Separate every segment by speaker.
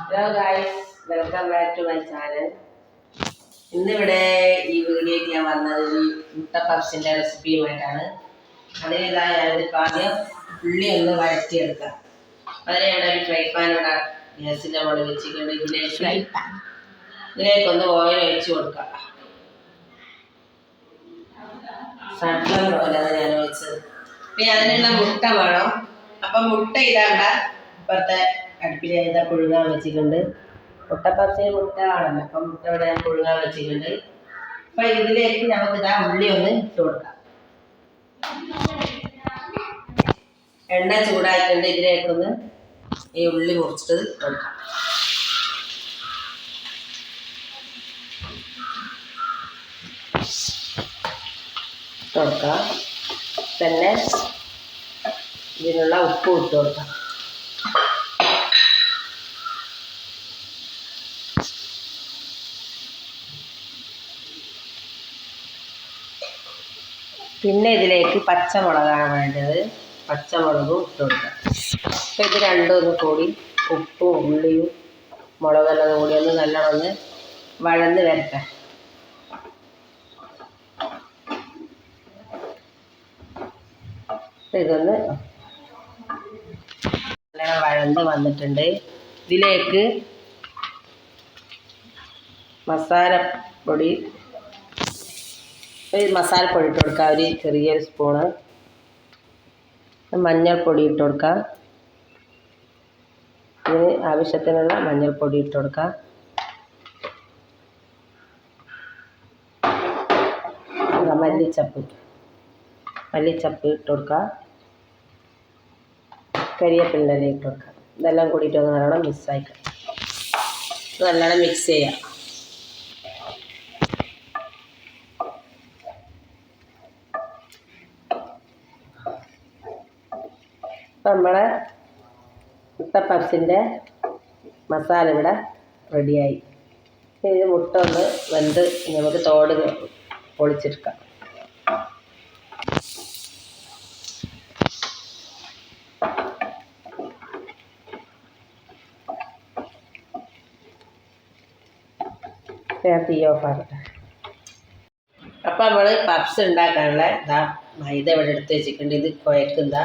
Speaker 1: Hello guys, welcome back to my channel. ഇന്നിവിടെ ഈ വീഡിയോയ്ക്ക് ഞാൻ വന്നത് ഈ മുട്ട പപ്സിൻ്റെ റെസിപ്പിയുമായിട്ടാണ്. അതിനിതാ ഞാനിതിപ്പോൾ ആദ്യം ഉള്ളി ഒന്ന് വഴറ്റിയെടുക്കാം. അതിന് ഇവിടെ ഒരു ഫ്രൈ പാൻ ഇവിടെ ഗ്യാസിൻ്റെ മുകളിൽ വെച്ചിട്ടുണ്ട്. ഇതിലേക്കൊന്ന് ഓയിൽ ഒഴിച്ച് കൊടുക്കാം. സൺഫ്ലവർ ഓയിലാണ് ഞാൻ ഒഴിച്ചത്. പിന്നെ അതിനുള്ള മുട്ട വേണം. അപ്പം മുട്ട ഇതാണ്ട ഇപ്പോഴത്തെ അടുപ്പിൽ ഇതാ പുഴുങ്ങാൻ വെച്ചിട്ടുണ്ട്. മുട്ട പപ്സിന് മുട്ട ആണല്ലോ, അപ്പം മുട്ട ഇവിടെ ഞാൻ പുഴുങ്ങാൻ വെച്ചിട്ടുണ്ട്. അപ്പം ഇതിലേക്ക് നമുക്ക് ഇതാ ഉള്ളി ഒന്ന് ഇട്ട് കൊടുക്കാം. എണ്ണ ചൂടായിട്ടുണ്ട്. ഇതിലേക്കൊന്ന് ഈ ഉള്ളി മുറിച്ചിട്ട് കൊടുക്കാം. കൊടുക്കാം. പിന്നെ ഇതിനുള്ള ഉപ്പ് ഇട്ട് കൊടുക്കാം. പിന്നെ ഇതിലേക്ക് പച്ചമുളകാണ് വേണ്ടത്. പച്ചമുളകും ഇട്ട് കൊടുക്കാം. അപ്പോൾ ഇത് രണ്ടും ഒന്ന് കൂടി ഉപ്പും ഉള്ളിയും മുളകെല്ലാം കൂടി ഒന്ന് നല്ലോണം ഒന്ന് വഴന്ന് വരട്ടെ. ഇതൊന്ന് നല്ലോണം വഴന്ന് വന്നിട്ടുണ്ട്. ഇതിലേക്ക് മസാലപ്പൊടി ഇട്ട് കൊടുക്കാം. ഒരു ചെറിയൊരു സ്പൂണ് മഞ്ഞൾപ്പൊടി ഇട്ട് കൊടുക്കാം. ഇതിന് ആവശ്യത്തിനുള്ള മഞ്ഞൾപ്പൊടി ഇട്ട് കൊടുക്കാം. മല്ലിച്ചപ്പ് ഇട്ട് കൊടുക്കാം. കരിവേപ്പില ഇട്ട് കൊടുക്കാം. ഇതെല്ലാം കൂടിയിട്ട് ഒന്ന് നല്ലോണം മിക്സാക്കാം. നല്ലോണം മിക്സ് ചെയ്യാം. അപ്പം നമ്മളെ മുട്ട പപ്സിൻ്റെ മസാല ഇവിടെ റെഡിയായി. ഇത് മുട്ട ഒന്ന് വെന്ത് നമുക്ക് തോട് പൊളിച്ചെടുക്കാം. തീ ഓഫാക്കട്ടെ. അപ്പം നമ്മൾ പപ്സ് ഉണ്ടാക്കാനുള്ള മൈദ ഇവിടെ എടുത്ത് വെച്ചിട്ടുണ്ട്. ഇത് കുഴക്കുന്നതാ.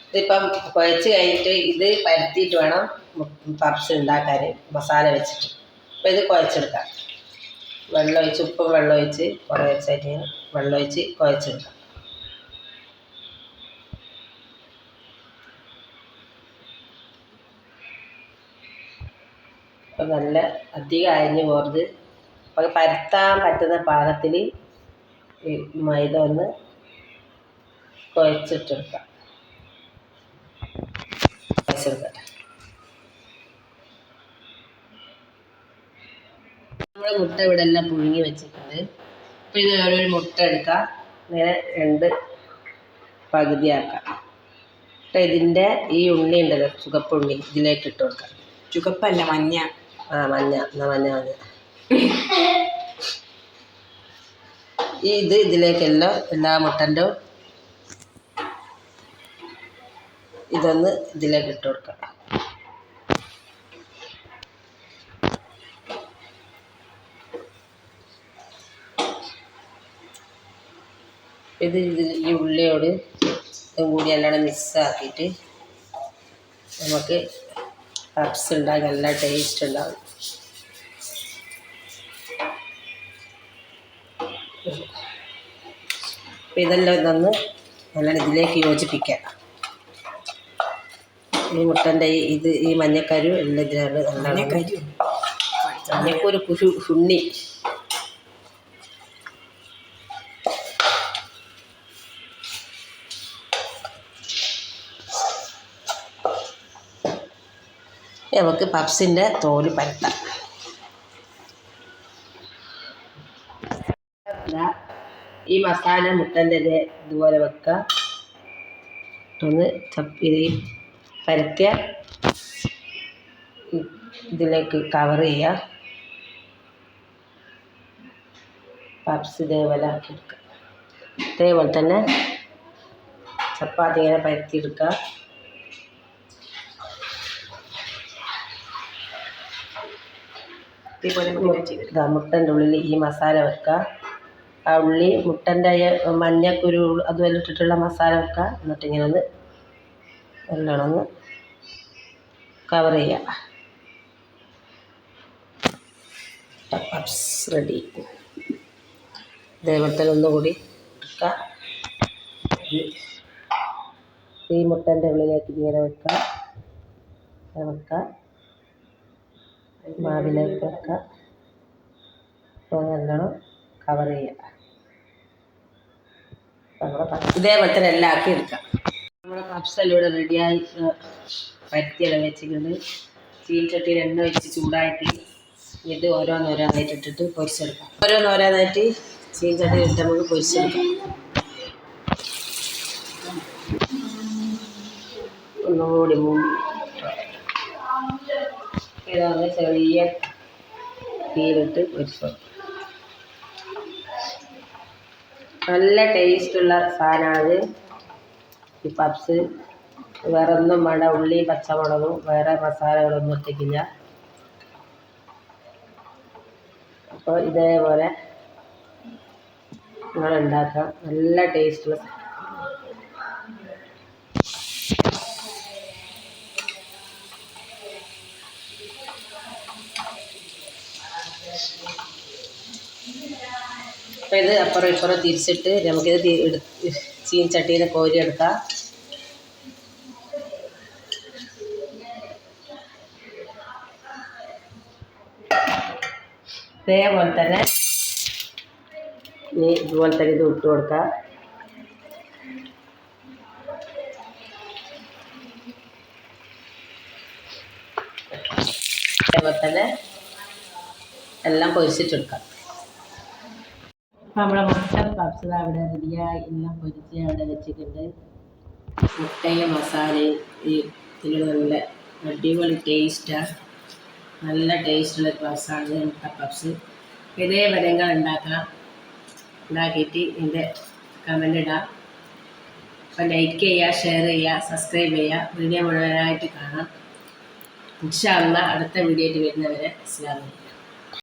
Speaker 1: ഇതിപ്പം കുഴച്ച് കഴിഞ്ഞിട്ട് ഇത് പരത്തിയിട്ട് വേണം പപ്സ് ഉണ്ടാക്കാൻ മസാല വെച്ചിട്ട്. അപ്പോൾ ഇത് കുഴച്ചെടുക്കാം. വെള്ളമൊഴിച്ച് ഉപ്പും വെള്ളമൊഴിച്ച് കുറച്ചായിട്ട് വെള്ളമൊഴിച്ച് കുഴച്ചെടുക്കാം. അപ്പം നല്ല അധികം അരിഞ്ഞ് പോകരുത്. അപ്പോൾ പരത്താൻ പറ്റുന്ന പാകത്തിൽ ഈ മൈദ ഒന്ന് കുഴച്ചിട്ടെടുക്കാം. നമ്മൾ മുട്ട ഇവിടെ എല്ലാം പുഴുങ്ങി വെച്ചിട്ടുണ്ട്. അപ്പോൾ ഇത് ഓരോരു മുട്ട എടുക്കാം. ഇങ്ങനെ 2 പകുതിയാക്കാം. അപ്പോൾ ഇതിൻ്റെ ഈ ഉള്ളി ഉണ്ടല്ലോ, ചുവപ്പുള്ളി, ഇതിലേക്ക് ഇട്ട് കൊടുക്കാം. ചുവപ്പല്ല, മഞ്ഞ. മഞ്ഞ. ഇത് ഇതിലേക്കെല്ലാം എല്ലാ മുട്ടൻ്റെ ഇതൊന്ന് ഇതിലേക്ക് ഇട്ട് കൊടുക്കാം. ഇത് ഈ ഉള്ളിയോട് ഇതും കൂടി നല്ലോണം മിക്സാക്കിയിട്ട് നമുക്ക് പപ്സ് ഉണ്ടാക്കി നല്ല ടേസ്റ്റ് ഉണ്ടാകും. അപ്പം ഇതെല്ലാം ഇതൊന്ന് നല്ലോണം ഇതിലേക്ക് യോജിപ്പിക്കാം. ഈ മുട്ടൻ്റെ ഈ മഞ്ഞക്കരു എല്ലാം ഇതിനാണ്. മഞ്ഞക്കൊരു ശുണ്ണി. നമുക്ക് പപ്സിൻ്റെ തോല് പരത്താം. ഈ മസാല മുട്ടൻ്റെ ഇതുപോലെ വെക്കുക. ഒന്ന് ഇത് പരത്തിയ ഇതിലേക്ക് കവർ ചെയ്യുക. പപ്സ് ഇതേപോലെ ആക്കിയെടുക്കുക. ഇതേപോലെ തന്നെ ചപ്പാത്തി ഇങ്ങനെ പരത്തിയെടുക്കുക. മുട്ടൻ്റെ ഉള്ളിൽ ഈ മസാല വെക്കുക. ആ ഉള്ളി മുട്ടൻ്റെ മഞ്ഞക്കുരു അതുപോലെ ഇട്ടിട്ടുള്ള മസാല വെക്കുക. എന്നിട്ട് ഇങ്ങനെ ഒന്ന് നല്ലോണം ഒന്ന് കവർ ചെയ്യുക. Puffs ready. ഇതേപോലെ തന്നെ ഒന്നുകൂടി വെക്കുക. ഈ മുട്ടൻ്റെ ഉള്ളിലേക്ക് ഇങ്ങനെ വെക്കുക. മാവിലേക്ക് വെക്കുക. അപ്പോൾ നല്ലോണം കവർ ചെയ്യുക. ഇതേപോലെ തന്നെ എല്ലാം ആക്കി എടുക്കാം. നമ്മുടെ പപ്സെല്ലാം ഇവിടെ റെഡിയായി പരത്തിയെല്ലാം വെച്ചിട്ടുണ്ട്. ചീനച്ചട്ടിയിൽ എണ്ണ വെച്ച് ചൂടായിട്ട് ഇത് ഓരോന്നോരോന്നായിട്ട് ഇട്ടിട്ട് പൊരിച്ചെടുക്കാം. ഓരോന്നോരോന്നായിട്ട് ചീനച്ചട്ടിയിൽ ഇട്ട് നമുക്ക് പൊരിച്ചെടുക്കാം. ഒന്നുകൂടി ഇതാണ് ചെറിയ തീയിലിട്ട് പൊരിച്ചു. നല്ല ടേസ്റ്റുള്ള സാധനമാണിത് ഈ പപ്സ്. വേറെ ഒന്നും വേണ്ട, ഉള്ളിയും പച്ചമുളകും വേറെ മസാലകളൊന്നും ഒറ്റയ്ക്കില്ല. അപ്പോൾ ഇതേപോലെ നിങ്ങൾ ഉണ്ടാക്കാം. നല്ല ടേസ്റ്റുള്ള അപ്പോൾ ഇത് അപ്പുറം ഇപ്പുറം തിരിച്ചിട്ട് നമുക്കിത് ചീനച്ചട്ടിയിൽ കോരിയെടുക്കാം. ഇതേപോലെ തന്നെ ഇതുപോലെ തന്നെ ഇത് ഇട്ട് കൊടുക്കാം. അതേപോലെ തന്നെ എല്ലാം പൊരിച്ചിട്ടെടുക്കാം. അപ്പോൾ നമ്മുടെ മുട്ട പപ്സ് അവിടെ റെഡിയായി. എല്ലാം പൊരിച്ച് അവിടെ വെച്ചിട്ടുണ്ട്. മുട്ടയും മസാലയും ഇതിൽ നല്ല അടിപൊളി ടേസ്റ്റാണ്. നല്ല ടേസ്റ്റുള്ള പപ്സാണ് മുട്ട പപ്സ്. ഇതേപോലെ ഉണ്ടാക്കാം. ഉണ്ടാക്കിയിട്ട് ഇതിൻ്റെ കമൻ്റ് ഇടാം. അപ്പോൾ ലൈക്ക് ചെയ്യുക, ഷെയർ ചെയ്യുക, സബ്സ്ക്രൈബ് ചെയ്യുക. വീഡിയോ മുഴുവനായിട്ട് കാണാം. ഇൻഷാ അല്ലാഹ് അടുത്ത വീഡിയോ ആയിട്ട് വരുന്നവരെ അസ്സലാമു അലൈക്കും.